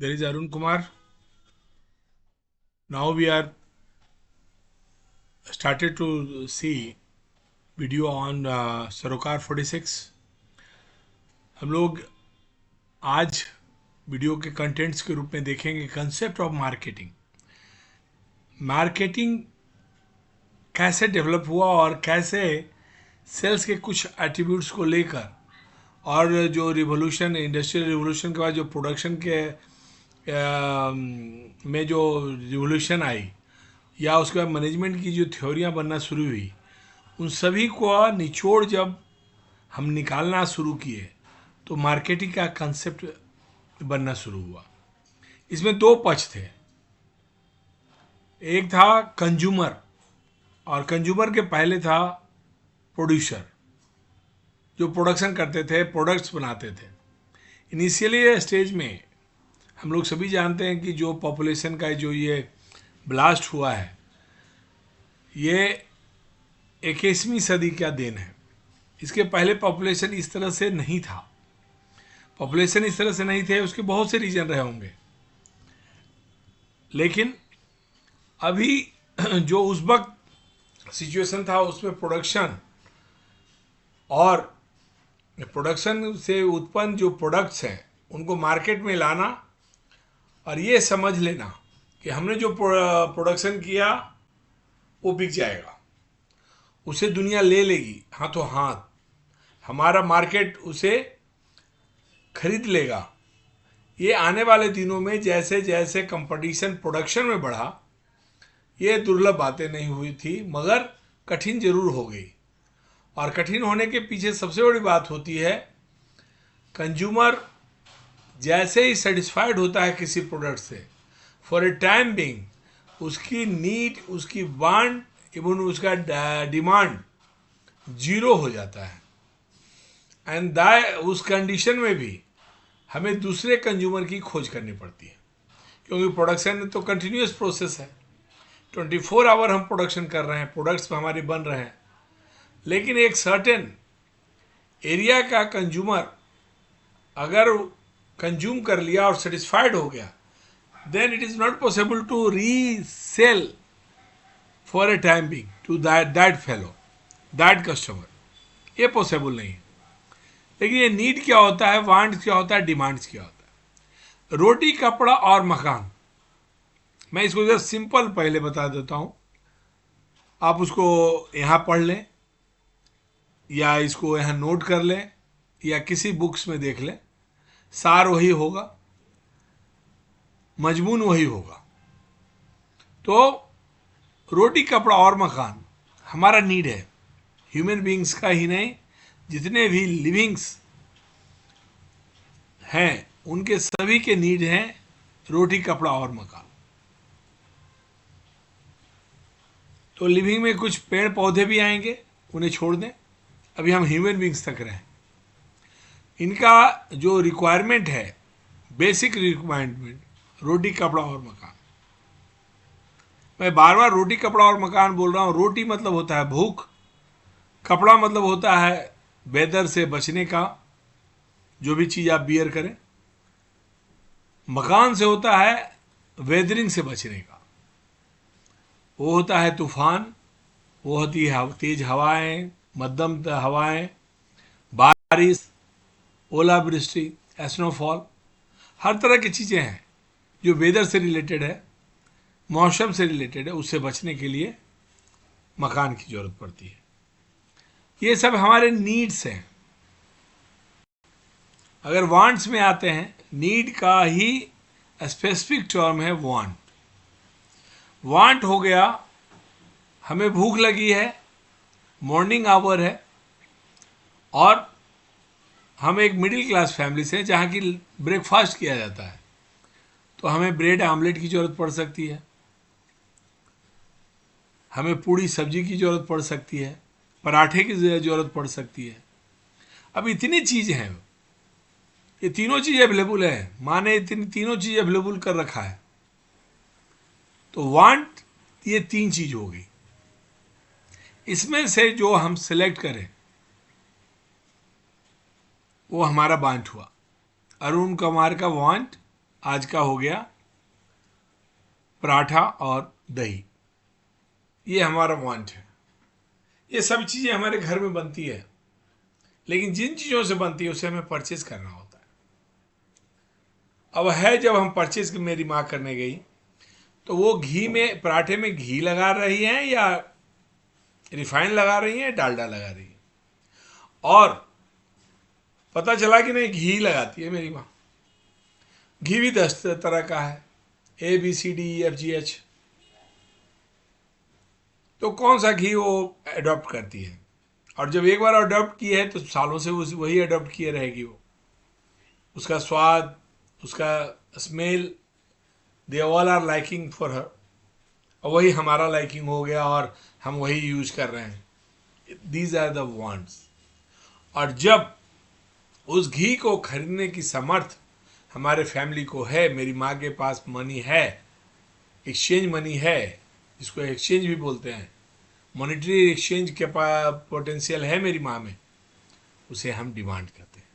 There is Arun Kumar. Now we are started to see video on Sarokar 46. हम लोग आज video के contents के रूप में देखेंगे कंसेप्ट ऑफ मार्केटिंग। मार्केटिंग कैसे डेवलप हुआ और कैसे सेल्स के कुछ एट्रीब्यूट्स को लेकर और जो रिवोल्यूशन इंडस्ट्रियल रिवोल्यूशन के बाद जो प्रोडक्शन के में जो रिवोल्यूशन आई या उसके बाद मैनेजमेंट की जो थ्योरियाँ बनना शुरू हुई, उन सभी को निचोड़ जब हम निकालना शुरू किए तो मार्केटिंग का कंसेप्ट बनना शुरू हुआ। इसमें दो पक्ष थे, एक था कंज्यूमर और कंज्यूमर के पहले था प्रोड्यूसर जो प्रोडक्शन करते थे, प्रोडक्ट्स बनाते थे। इनिशियली स्टेज में हम लोग सभी जानते हैं कि जो पॉपुलेशन का जो ये ब्लास्ट हुआ है ये 21वीं सदी का देन है। इसके पहले पॉपुलेशन इस तरह से नहीं था। पॉपुलेशन इस तरह से नहीं थे, उसके बहुत से रीजन रहे होंगे, लेकिन अभी जो उस वक्त सिचुएशन था उसमें प्रोडक्शन और प्रोडक्शन से उत्पन्न जो प्रोडक्ट्स हैं उनको मार्केट में लाना और ये समझ लेना कि हमने जो प्रोडक्शन किया वो बिक जाएगा, उसे दुनिया ले लेगी हाथों हाथ, हमारा मार्केट उसे खरीद लेगा। ये आने वाले दिनों में जैसे जैसे कंपटीशन प्रोडक्शन में बढ़ा, ये दुर्लभ बातें नहीं हुई थी मगर कठिन जरूर हो गई। और कठिन होने के पीछे सबसे बड़ी बात होती है कंज्यूमर जैसे ही सेटिस्फाइड होता है किसी प्रोडक्ट से, फॉर ए टाइम बिंग उसकी नीड, उसकी वांट, इवन उसका डिमांड जीरो हो जाता है। एंड उस कंडीशन में भी हमें दूसरे कंज्यूमर की खोज करनी पड़ती है, क्योंकि प्रोडक्शन तो कंटिन्यूस प्रोसेस है। 24 आवर हम प्रोडक्शन कर रहे हैं, प्रोडक्ट्स हमारे बन रहे हैं, लेकिन एक सर्टेन एरिया का कंज्यूमर अगर कंज्यूम कर लिया और सेटिस्फाइड हो गया, then it is not possible to resell for a time being to that fellow, that customer. ये पॉसिबल नहीं है। लेकिन ये नीड क्या होता है, वांट्स क्या होता है, डिमांड्स क्या होता है। रोटी, कपड़ा और मकान, मैं इसको जस्ट सिंपल पहले बता देता हूँ, आप उसको यहाँ पढ़ लें या इसको यहाँ नोट कर लें या किसी बुक्स में देख लें, सार वही होगा, मजमून वही होगा। तो रोटी, कपड़ा और मकान हमारा नीड है, ह्यूमन बीइंग्स का ही नहीं, जितने भी लिविंग्स हैं उनके सभी के नीड हैं रोटी, कपड़ा और मकान। तो लिविंग में कुछ पेड़ पौधे भी आएंगे, उन्हें छोड़ दें, अभी हम ह्यूमन बीइंग्स तक रहें। इनका जो रिक्वायरमेंट है, बेसिक रिक्वायरमेंट, रोटी, कपड़ा और मकान। मैं बार बार रोटी, कपड़ा और मकान बोल रहा हूँ। रोटी मतलब होता है भूख, कपड़ा मतलब होता है वेदर से बचने का, जो भी चीज़ आप बियर करें। मकान से होता है वेदरिंग से बचने का, वो होता है तूफान, वो होती है तेज हवाएं, मध्यम हवाएं, बारिश, ओलावृष्टि, स्नोफॉल, हर तरह की चीज़ें हैं जो वेदर से रिलेटेड है, मौसम से रिलेटेड है। उससे बचने के लिए मकान की ज़रूरत पड़ती है। ये सब हमारे नीड्स हैं। अगर वांट्स में आते हैं, नीड का ही स्पेसिफिक टर्म है वांट। वांट हो गया, हमें भूख लगी है, मॉर्निंग आवर है और हम एक मिडिल क्लास फैमिली से जहाँ की ब्रेकफास्ट किया जाता है, तो हमें ब्रेड आमलेट की ज़रूरत पड़ सकती है, हमें पूड़ी सब्जी की ज़रूरत पड़ सकती है, पराठे की ज़रूरत पड़ सकती है। अब इतनी चीज़ें हैं, ये तीनों चीज़ अवेलेबल है, माने इतनी तीनों चीज़ अवेलेबल कर रखा है, तो वांट ये तीन चीज़ हो गई। इसमें से जो हम सिलेक्ट करें वो हमारा वांट हुआ। अरुण कुमार का वांट आज का हो गया पराठा और दही, ये हमारा वांट है। ये सब चीज़ें हमारे घर में बनती है, लेकिन जिन चीज़ों से बनती है उसे हमें परचेज करना होता है। अब है, जब हम परचेज मेरी माँ करने गई तो वो घी में, पराठे में घी लगा रही हैं या रिफाइंड लगा रही हैं, डालडा लगा रही है, और पता चला कि नहीं, घी लगाती है मेरी माँ। घी भी 10 तरह का है, ABCDEFGH। तो कौन सा घी वो अडॉप्ट करती है, और जब एक बार अडॉप्ट की है तो सालों से वही अडॉप्ट किए रहेगी वो। उसका स्वाद, उसका smell, they all are liking for her, और वही हमारा लाइकिंग हो गया और हम वही यूज कर रहे हैं। These are the wants. और जब उस घी को खरीदने की समर्थ हमारे फैमिली को है, मेरी माँ के पास मनी है, एक्सचेंज मनी है, जिसको एक्सचेंज भी बोलते हैं, मॉनेटरी एक्सचेंज के पोटेंशियल है मेरी माँ में, उसे हम डिमांड करते हैं।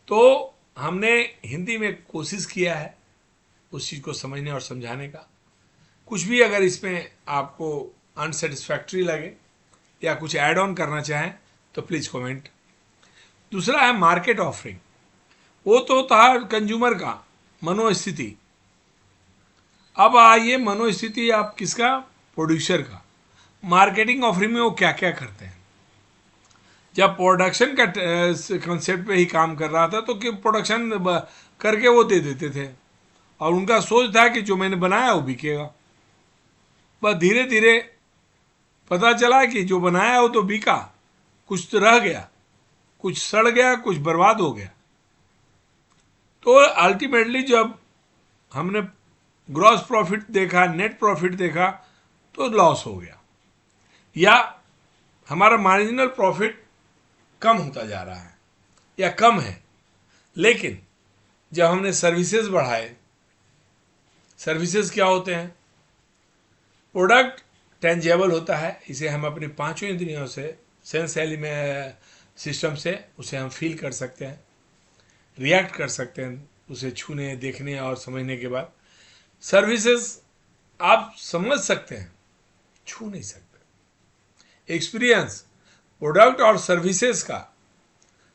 तो हमने हिंदी में कोशिश किया है उस चीज़ को समझने और समझाने का। कुछ भी अगर इसमें आपको अनसेटिस्फैक्ट्री लगे या कुछ ऐड ऑन करना चाहें तो प्लीज़ कमेंट। दूसरा है मार्केट ऑफरिंग। वो तो था कंज्यूमर का मनोस्थिति। अब आइए मनोस्थिति आप किसका, प्रोड्यूसर का। मार्केटिंग ऑफरिंग में वो क्या क्या करते हैं। जब प्रोडक्शन का कंसेप्ट पे ही काम कर रहा था तो कि प्रोडक्शन करके वो दे देते थे, और उनका सोच था कि जो मैंने बनाया वो बिकेगा। बस धीरे धीरे पता चला कि जो बनाया वो तो बिका, कुछ तो रह गया, कुछ सड़ गया, कुछ बर्बाद हो गया। तो अल्टीमेटली जब हमने ग्रॉस प्रॉफिट देखा, नेट प्रॉफिट देखा, तो लॉस हो गया, या हमारा मार्जिनल प्रॉफिट कम होता जा रहा है या कम है। लेकिन जब हमने सर्विसेज बढ़ाए, सर्विसेज क्या होते हैं, प्रोडक्ट टेंजेबल होता है, इसे हम अपनी पांचों इंद्रियों से, सेंस एलिमेंट सिस्टम से उसे हम फील कर सकते हैं, रिएक्ट कर सकते हैं, उसे छूने, देखने और समझने के बाद। सर्विसेज आप समझ सकते हैं, छू नहीं सकते। एक्सपीरियंस प्रोडक्ट और सर्विसेज का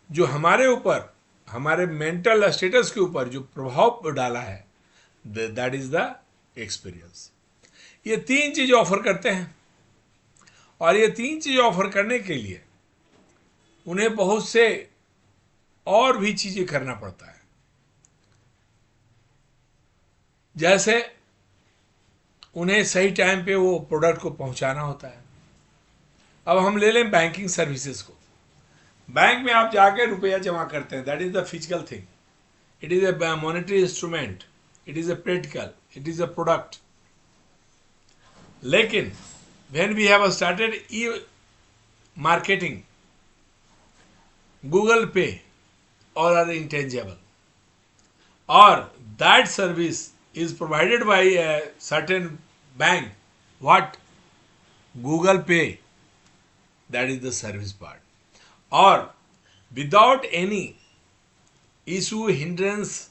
जो हमारे ऊपर, हमारे मेंटल स्टेटस के ऊपर जो प्रभाव डाला है, दैट इज द एक्सपीरियंस। ये 3 चीज ऑफर करते हैं, और ये 3 चीज ऑफर करने के लिए उन्हें बहुत से और भी चीजें करना पड़ता है। जैसे उन्हें सही टाइम पे वो प्रोडक्ट को पहुंचाना होता है। अब हम ले लें बैंकिंग सर्विसेज को। बैंक में आप जाके रुपया जमा करते हैं, that is the physical thing, it is a monetary instrument, it is a practical, it is a product. लेकिन when we have started e-marketing, Google Pay all are intangible, or that service is provided by a certain bank. What? Google Pay, that is the service part. Or without any issue, hindrance,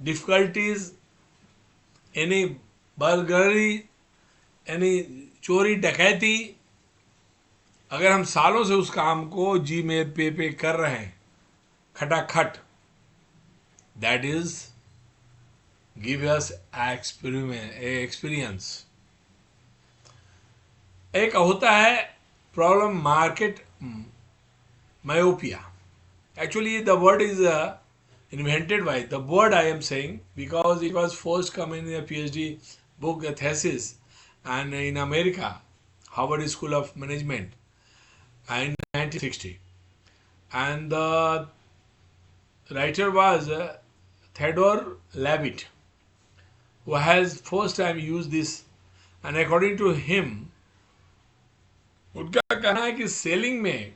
difficulties, any burglary, यानी चोरी डकैती, अगर हम सालों से उस काम को जीमेल पे कर रहे हैं खटाखट, that is give us experience. एक होता है problem market myopia. Actually the word is invented by, the word I am saying, because it was first come in a PhD book, a thesis, and in America, Harvard School of Management, in 1960. And the writer was Theodore Levitt, who has first time used this, and according to him, उनका कहना है कि selling में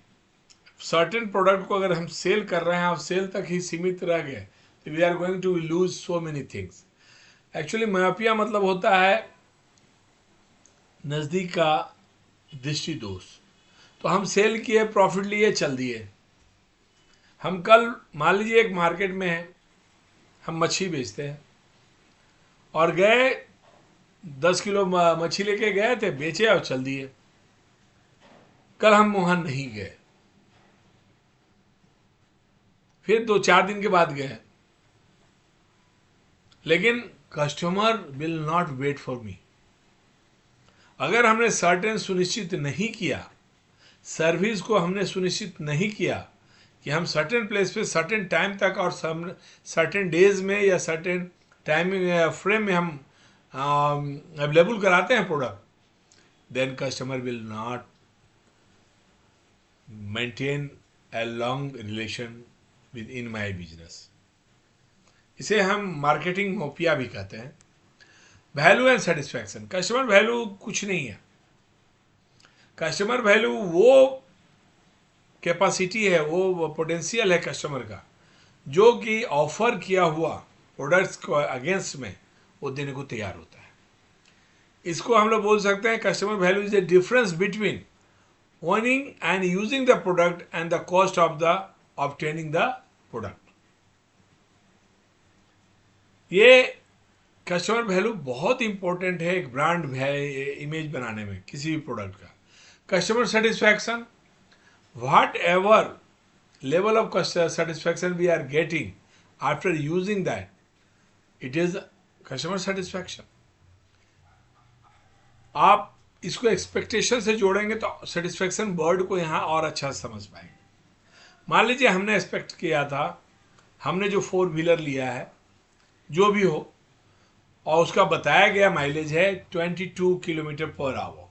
certain product को अगर हम cell कर रहे हैं और सेल तक ही सीमित रह गए तो we are going to lose so many things. Actually myopia मतलब होता है नज़दीक का दृष्टि दोष। तो हम सेल किए, प्रॉफिट लिए, चल दिए। हम कल मान लीजिए एक मार्केट में हैं, हम मच्छी बेचते हैं, और गए 10 किलो मच्छी लेके गए थे, बेचे और चल दिए। कल हम वहां नहीं गए, फिर 2-4 दिन के बाद गए, लेकिन customer will not wait for me. अगर हमने सर्टेन सुनिश्चित नहीं किया, सर्विस को हमने सुनिश्चित नहीं किया कि हम सर्टेन प्लेस पे सर्टेन टाइम तक और सर्टेन डेज में या सर्टेन टाइमिंग फ्रेम में हम अवेलेबल कराते हैं product, then customer will not maintain a long relation with in my business. इसे हम मार्केटिंग मोपिया भी कहते हैं। Value and satisfaction, customer value कुछ नहीं है। कस्टमर वैल्यू वो कैपेसिटी है, वो पोटेंशियल है कस्टमर का, जो कि ऑफर किया हुआ प्रोडक्ट्स को अगेंस्ट में वो देने को तैयार होता है। इसको हम लोग बोल सकते हैं customer value is the difference between owning and using the product and the cost of the obtaining the product। ये कस्टमर वैल्यू बहुत इंपॉर्टेंट है एक ब्रांड इमेज बनाने में किसी भी प्रोडक्ट का। Customer satisfaction, whatever level of satisfaction we are getting after using that, it is customer satisfaction. आप इसको एक्सपेक्टेशन से जोड़ेंगे तो सेटिस्फैक्शन वर्ड को यहाँ और अच्छा समझ पाएंगे। मान लीजिए हमने एक्सपेक्ट किया था, हमने जो 4 व्हीलर लिया है जो भी हो, और उसका बताया गया माइलेज है 22 किलोमीटर पर आवर,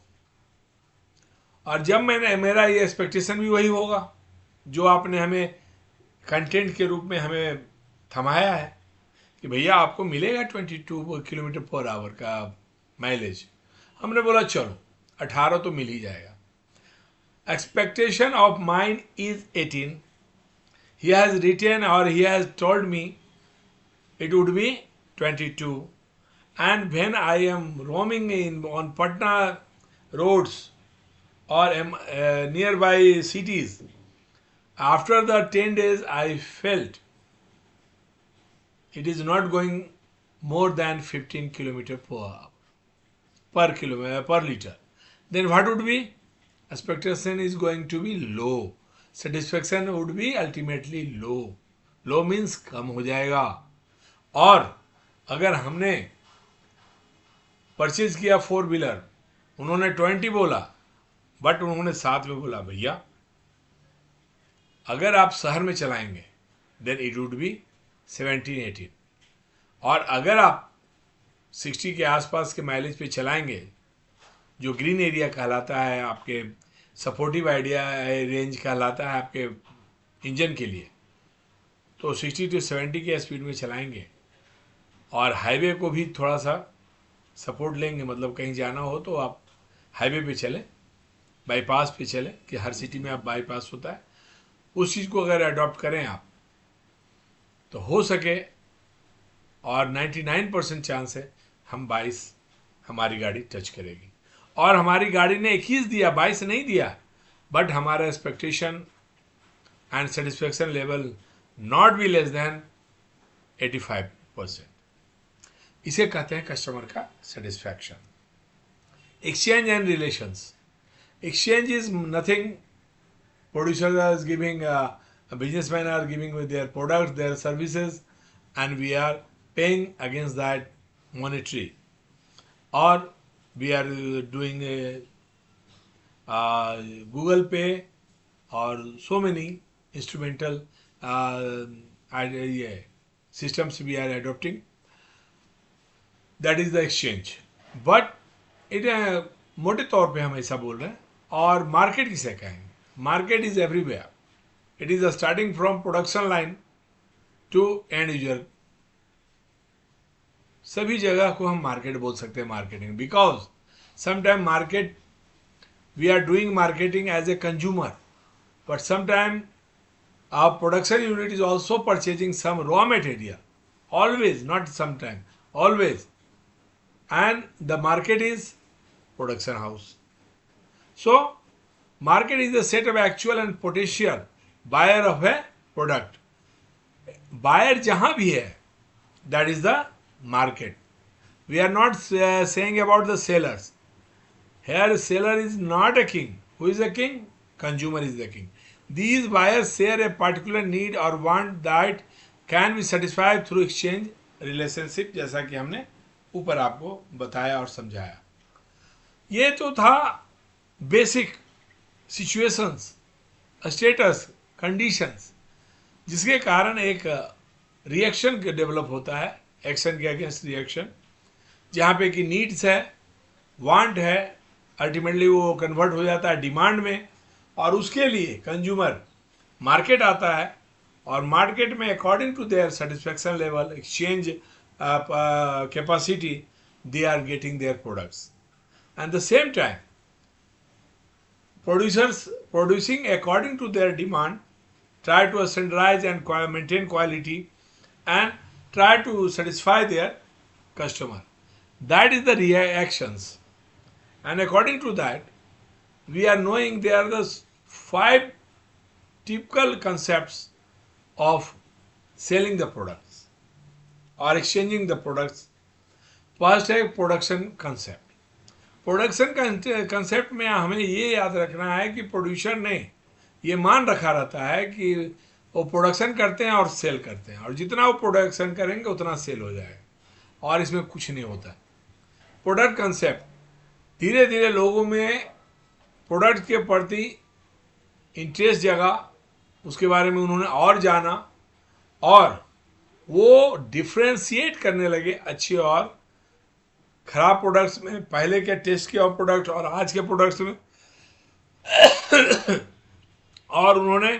और जब मेरा ये एक्सपेक्टेशन भी वही होगा जो आपने हमें कंटेंट के रूप में हमें थमाया है कि भैया आपको मिलेगा 22 किलोमीटर पर आवर का माइलेज। हमने बोला चलो 18 तो मिल ही जाएगा। Expectation of mine is 18, he has written or he has told me it would be 22, and when I am roaming on Patna roads or nearby cities, after the 10 days I felt it is not going more than 15 kilometer per hour per liter, then what would be? Expectation is going to be low, satisfaction would be ultimately low। low means कम हो जाएगा। और अगर हमने purchase किया 4 wheeler, उन्होंने 20 बोला, but उन्होंने 7 में बोला भैया अगर आप शहर में चलाएंगे देन इट वुड बी 17-18, और अगर आप 60 के आसपास के माइलेज पे चलाएंगे जो ग्रीन एरिया कहलाता है, आपके सपोर्टिव आइडिया रेंज कहलाता है आपके इंजन के लिए, तो 60 to 70 के स्पीड में चलाएंगे और हाईवे को भी थोड़ा सा सपोर्ट लेंगे, मतलब कहीं जाना हो तो आप हाईवे पे चलें, बाईपास पे चलें कि हर सिटी में आप बाईपास होता है, उस चीज़ को अगर अडॉप्ट करें आप तो हो सके, और 99% चांस है हम 22 हमारी गाड़ी टच करेगी। और हमारी गाड़ी ने 21 दिया, 22 नहीं दिया, बट हमारा expectation and satisfaction level not be less than 85%। इसे कहते हैं कस्टमर का satisfaction. Exchange and relations, exchange is nothing, producers are giving businessmen are giving with their products, their services, and we are paying against that monetary, or we are doing Google Pay or so many instrumental systems we are adopting, that is the exchange। but it मोटे तौर पे हम ऐसा बोल रहे हैं। और market किसे कहेंगे? Market is everywhere, it is starting from production line to end user, सभी जगह को हम मार्केट बोल सकते हैं marketing, because sometime market we are doing marketing as a consumer, but sometime our production unit is also purchasing some raw material, always, not sometime, always, and the market is production house। so market is a set of actual and potential buyer of a product। buyer जहां भी है That is the market. We are not saying about the sellers. Here, seller is not a king. Who is the king? Consumer is the king. These buyers share a particular need or want that can be satisfied through exchange relationship, जैसा कि हमने ऊपर आपको बताया और समझाया. ये तो था बेसिक सिचुएशंस, स्टेटस, कंडीशंस, जिसके कारण एक रिएक्शन डेवलप होता है, एक्शन के अगेंस्ट रिएक्शन, जहाँ पे कि नीड्स है, वांट है, अल्टीमेटली वो कन्वर्ट हो जाता है डिमांड में, और उसके लिए कंज्यूमर मार्केट आता है, और मार्केट में according to their satisfaction level, exchange capacity, they are getting their products. At the same time producers producing according to their demand try to standardize and maintain quality and try to satisfy their customer. That is the reactions, and according to that we are knowing there are the 5 typical concepts of selling the products or exchanging the products. First है production concept. Production concept में हमें ये याद रखना है कि producer ने ये मान रखा रहता है कि वो प्रोडक्शन करते हैं और सेल करते हैं, और जितना वो प्रोडक्शन करेंगे उतना सेल हो जाएगा, और इसमें कुछ नहीं होता. प्रोडक्ट कंसेप्ट धीरे धीरे लोगों में प्रोडक्ट के प्रति इंटरेस्ट जगा, उसके बारे में उन्होंने और जाना, और वो डिफ्रेंशिएट करने लगे अच्छे और खराब प्रोडक्ट्स में, पहले के टेस्ट के और प्रोडक्ट और आज के प्रोडक्ट्स में. और उन्होंने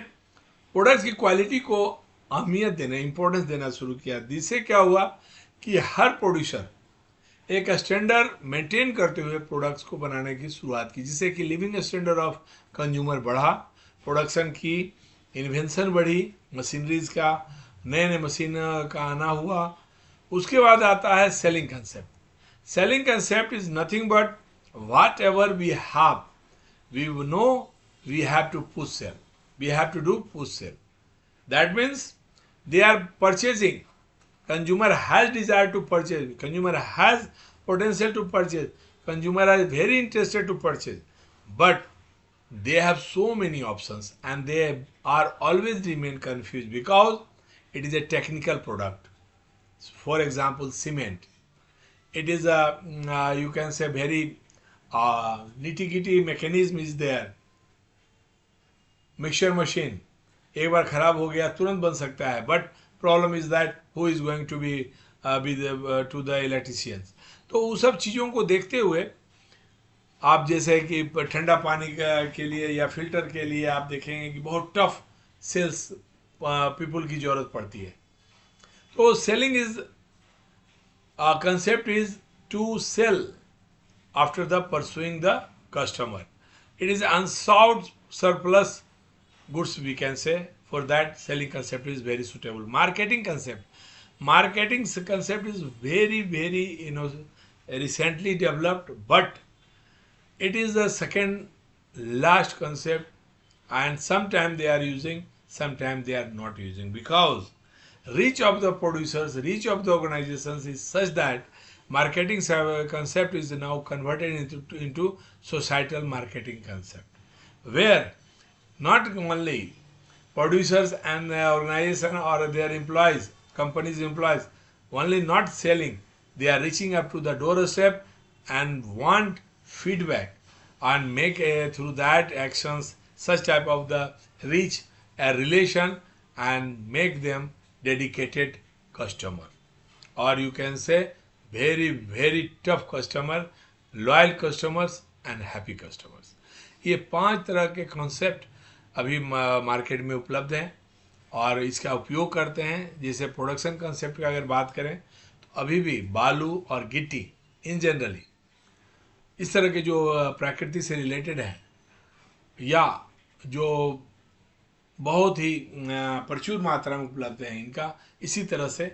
प्रोडक्ट्स की क्वालिटी को अहमियत देना, इंपॉर्टेंस देना शुरू किया. जिससे क्या हुआ कि हर प्रोड्यूसर एक स्टैंडर्ड मेंटेन करते हुए प्रोडक्ट्स को बनाने की शुरुआत की, जिससे कि लिविंग स्टैंडर्ड ऑफ कंज्यूमर बढ़ा, प्रोडक्शन की इन्वेंशन बढ़ी, मशीनरीज का नए नए मशीन का आना हुआ. उसके बाद आता है selling concept. Selling concept is nothing but whatever we have, we know we have to push sell. We have to do push sell. That means they are purchasing. Consumer has desire to purchase. Consumer has potential to purchase. Consumer is very interested to purchase. But they have so many options and they are always remain confused because it is a technical product. For example, cement. It is a you can say very nitty-gritty mechanism is there. Mixture machine एक बार खराब हो गया तुरंत बन सकता है, but problem is that who is going to be to the electricians. तो उन सब चीज़ों को देखते हुए आप जैसे कि ठंडा पानी के लिए या फिल्टर के लिए आप देखेंगे कि बहुत टफ सेल्स पीपल की ज़रूरत पड़ती है. तो selling is concept is to sell after the pursuing the customer. It is unsolved surplus goods, we can say. For that, selling concept is very suitable. Marketing concept. Marketing concept is very recently developed, but it is the second last concept, and sometimes they are using, sometimes they are not using, because reach of the producers, reach of the organizations is such that marketing concept is now converted into societal marketing concept, where not only producers and the organization or their employees, companies employees, only not selling, they are reaching up to the doorstep and want feedback and make through that actions such type of the reach a relation and make them dedicated customer, or you can say very tough customer, loyal customers and happy customers. ये 5 तरह के concept अभी market में उपलब्ध हैं और इसका उपयोग करते हैं. जैसे प्रोडक्शन कॉन्सेप्ट की अगर बात करें तो अभी भी बालू और गिट्टी इन जनरली इस तरह के जो प्रकृति से रिलेटेड है या जो बहुत ही प्रचुर मात्रा में उपलब्ध है, इनका इसी तरह से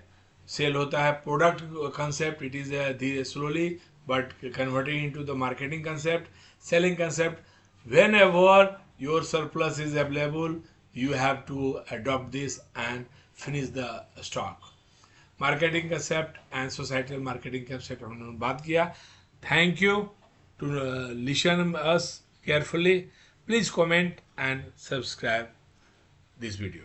सेल होता है. प्रोडक्ट कंसेप्ट इट इज धीरे slowly but converting into the marketing concept. Selling concept, whenever your surplus is available you have to adopt this and finish the stock. Marketing concept and societal marketing concept हमने बात किया. Thank you to listen us carefully. Please comment and subscribe this video.